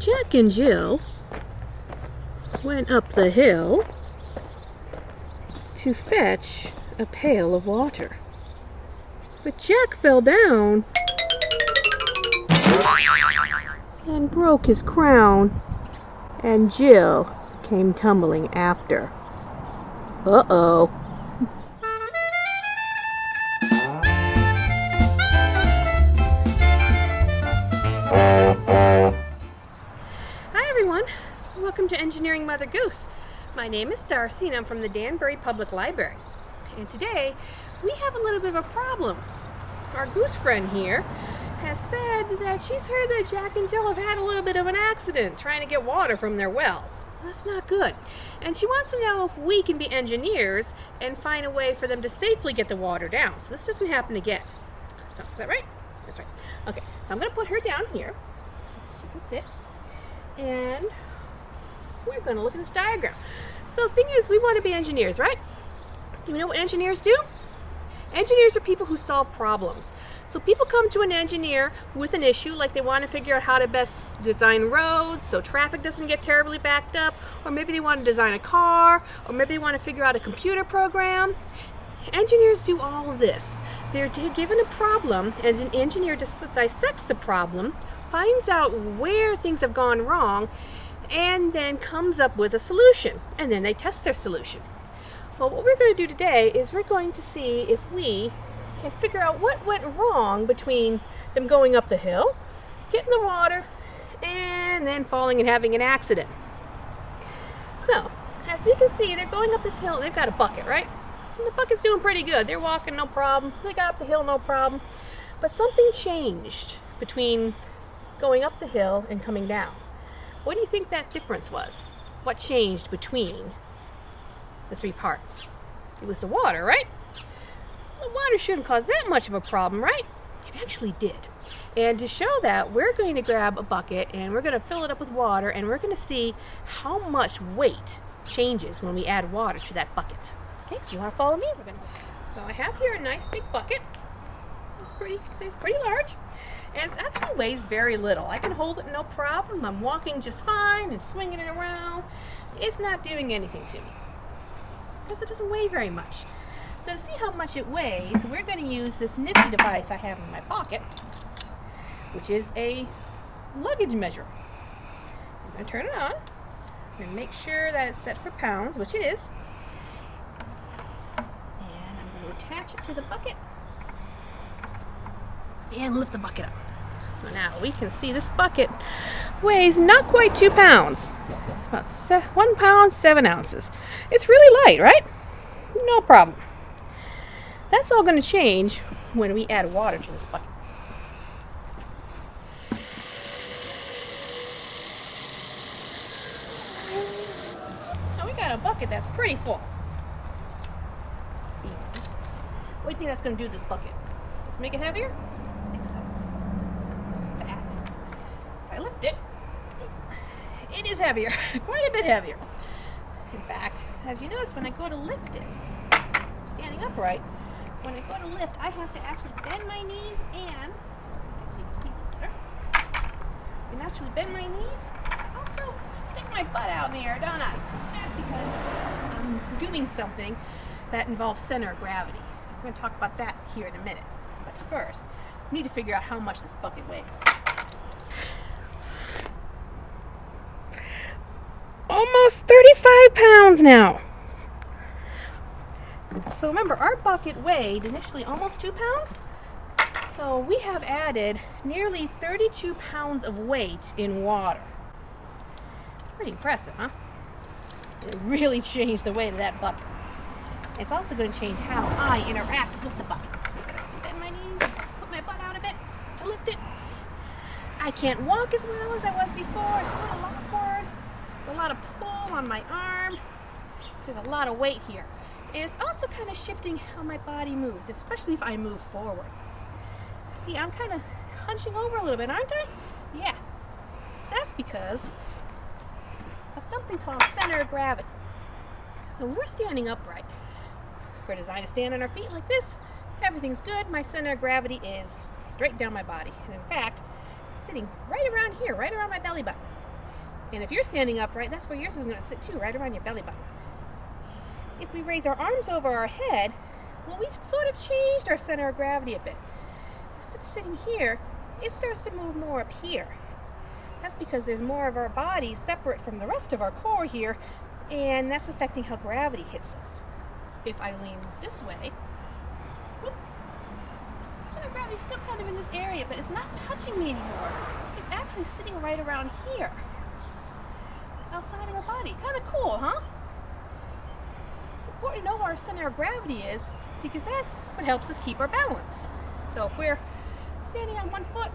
Jack and Jill went up the hill to fetch a pail of water. But Jack fell down and broke his crown, and Jill came tumbling after. Uh-oh. Hi everyone, welcome to Engineering Mother Goose. My name is Darcy and I'm from the Danbury Public Library. And today we have a little bit of a problem. Our goose friend here has said that she's heard that Jack and Jill have had a little bit of an accident trying to get water from their well. That's not good. And she wants to know if we can be engineers and find a way for them to safely get the water down so this doesn't happen again. So, is that right? That's right. Okay, so I'm going to put her down here. She can sit. And we're going to look at this diagram. So the thing is, we want to be engineers, right? Do we know what engineers do? Engineers are people who solve problems. So people come to an engineer with an issue, like they want to figure out how to best design roads so traffic doesn't get terribly backed up, or maybe they want to design a car, or maybe they want to figure out a computer program. Engineers do all of this. They're given a problem, and an engineer dissects the problem, finds out where things have gone wrong, and then comes up with a solution, and then they test their solution. Well, what we're going to do today is we're going to see if we can figure out what went wrong between them going up the hill, getting the water, and then falling and having an accident. So, as we can see, they're going up this hill and they've got a bucket, right? And the bucket's doing pretty good. They're walking, no problem. They got up the hill, no problem. But something changed between going up the hill and coming down. What do you think that difference was? What changed between the three parts? It was the water, right? The water shouldn't cause that much of a problem, right? It actually did. And to show that, we're going to grab a bucket and we're going to fill it up with water and we're going to see how much weight changes when we add water to that bucket. Okay, so you want to follow me? So I have here a nice big bucket. It's pretty large. And it actually weighs very little. I can hold it no problem. I'm walking just fine and swinging it around. It's not doing anything to me because it doesn't weigh very much. So to see how much it weighs, we're going to use this nifty device I have in my pocket, which is a luggage measure. I'm going to turn it on and make sure that it's set for pounds, which it is. And I'm going to attach it to the bucket and lift the bucket up. So now we can see this bucket weighs not quite 2 pounds, about 1 pound, 7 ounces. It's really light, right? No problem. That's all going to change when we add water to this bucket. Now we got a bucket that's pretty full. What do you think that's going to do to this bucket? Let's make it heavier? I think so. In fact, if I lift it, it is heavier, quite a bit heavier. In fact, as you notice, when I go to lift it, I'm standing upright. When I go to lift, I have to actually bend my knees and, so you can see better, I can actually bend my knees. I also stick my butt out in the air, don't I? That's because I'm doing something that involves center of gravity. We're going to talk about that here in a minute. But first, we need to figure out how much this bucket weighs. Almost 35 pounds now. So remember, our bucket weighed initially almost 2 pounds. So we have added nearly 32 pounds of weight in water. It's pretty impressive, huh? It really changed the weight of that bucket. It's also going to change how I interact with the bucket. So I bend my knees, put my butt out a bit to lift it. I can't walk as well as I was before. It's a little awkward. There's a lot of pull on my arm. There's a lot of weight here. And it's also kind of shifting how my body moves, especially if I move forward. See, I'm kind of hunching over a little bit, aren't I? Yeah. That's because of something called center of gravity. So when we're standing upright, we're designed to stand on our feet like this. Everything's good. My center of gravity is straight down my body. And in fact, it's sitting right around here, right around my belly button. And if you're standing upright, that's where yours is going to sit too, right around your belly button. If we raise our arms over our head, well, we've sort of changed our center of gravity a bit. Instead of sitting here, it starts to move more up here. That's because there's more of our body separate from the rest of our core here, and that's affecting how gravity hits us. If I lean this way, whoop, center of gravity's still kind of in this area, but it's not touching me anymore. It's actually sitting right around here, outside of our body. Kind of cool, huh? It's important to know where our center of gravity is, because that's what helps us keep our balance. So if we're standing on one foot,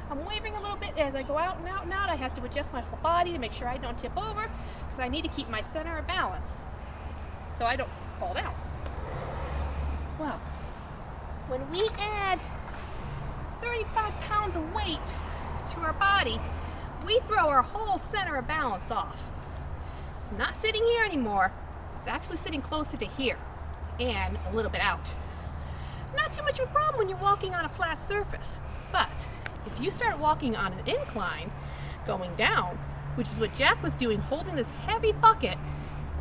I'm wavering a little bit as I go out and out and out. I have to adjust my whole body to make sure I don't tip over, because I need to keep my center of balance so I don't fall down. Well, when we add 35 pounds of weight to our body, we throw our whole center of balance off. It's not sitting here anymore. It's actually sitting closer to here and a little bit out. Not too much of a problem when you're walking on a flat surface, but if you start walking on an incline, going down, which is what Jack was doing, holding this heavy bucket,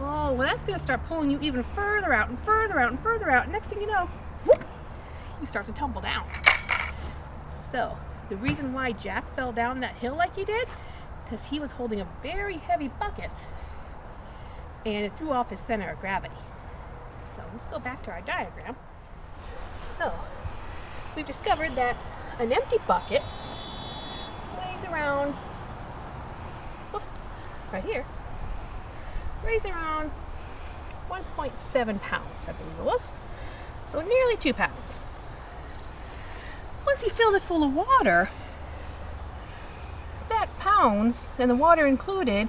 oh, well, that's going to start pulling you even further out and further out and further out. Next thing you know, whoop, you start to tumble down. So the reason why Jack fell down that hill like he did, because he was holding a very heavy bucket, and it threw off his center of gravity. So let's go back to our diagram. So we've discovered that an empty bucket weighs around, whoops, right here, weighs around 1.7 pounds, I believe it was. So nearly 2 pounds. Once he filled it full of water, that pounds, and the water included,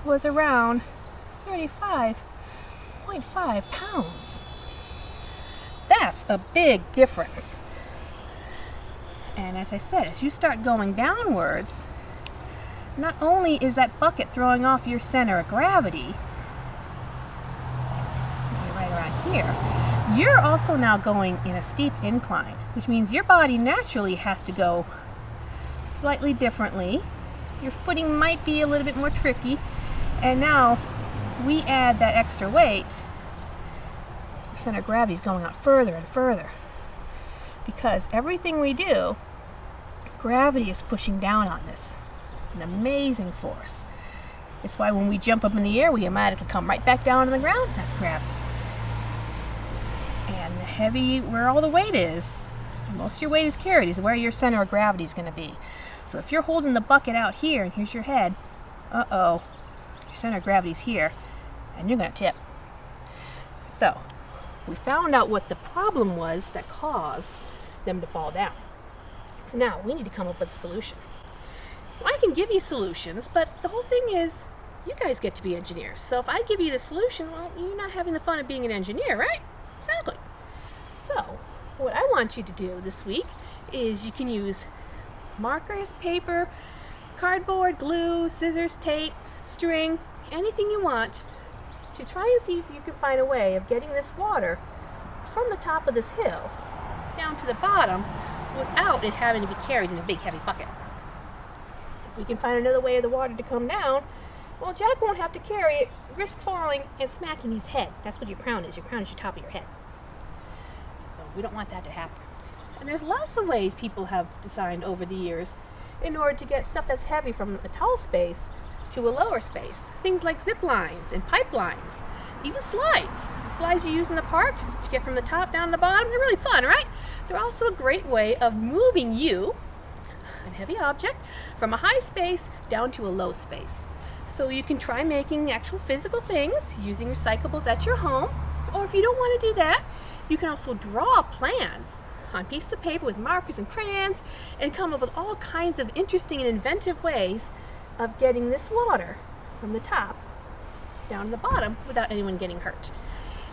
was around 35.5 pounds. That's a big difference. And as I said, as you start going downwards, not only is that bucket throwing off your center of gravity, right around here, you're also now going in a steep incline, which means your body naturally has to go slightly differently. Your footing might be a little bit more tricky, and now we add that extra weight, our center of gravity is going out further and further. Because everything we do, gravity is pushing down on this. It's an amazing force. It's why when we jump up in the air, we automatically come right back down on the ground. That's gravity. And the heavy, where all the weight is, most of your weight is carried, is where your center of gravity is going to be. So if you're holding the bucket out here, and here's your head, your center of gravity is here, and you're going to tip. So we found out what the problem was that caused them to fall down. So now we need to come up with a solution. Well, I can give you solutions, but the whole thing is you guys get to be engineers. So if I give you the solution, well, you're not having the fun of being an engineer, right? Exactly. So what I want you to do this week is you can use markers, paper, cardboard, glue, scissors, tape, string, anything you want to try and see if you can find a way of getting this water from the top of this hill down to the bottom without it having to be carried in a big heavy bucket. If we can find another way of the water to come down, well, Jack won't have to carry it, risk falling and smacking his head. That's what your crown is. Your crown is your top of your head. So we don't want that to happen. And there's lots of ways people have designed over the years in order to get stuff that's heavy from a tall space to a lower space. Things like zip lines and pipelines, even slides. The slides you use in the park to get from the top down to the bottom, they're really fun, right? They're also a great way of moving you, a heavy object, from a high space down to a low space. So you can try making actual physical things using recyclables at your home, or if you don't want to do that, you can also draw plans on pieces of paper with markers and crayons and come up with all kinds of interesting and inventive ways of getting this water from the top down to the bottom without anyone getting hurt.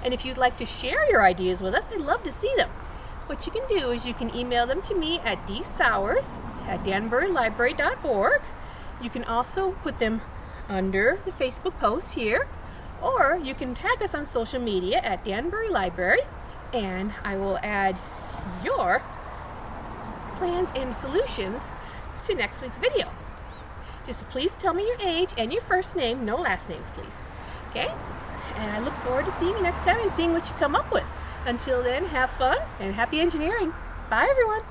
And if you'd like to share your ideas with us, I'd love to see them. What you can do is you can email them to me at dsowers@danburylibrary.org. You can also put them under the Facebook post here, or you can tag us on social media at Danbury Library, and I will add your plans and solutions to next week's video. Just please tell me your age and your first name, no last names, please. Okay? And I look forward to seeing you next time and seeing what you come up with. Until then, have fun and happy engineering. Bye, everyone.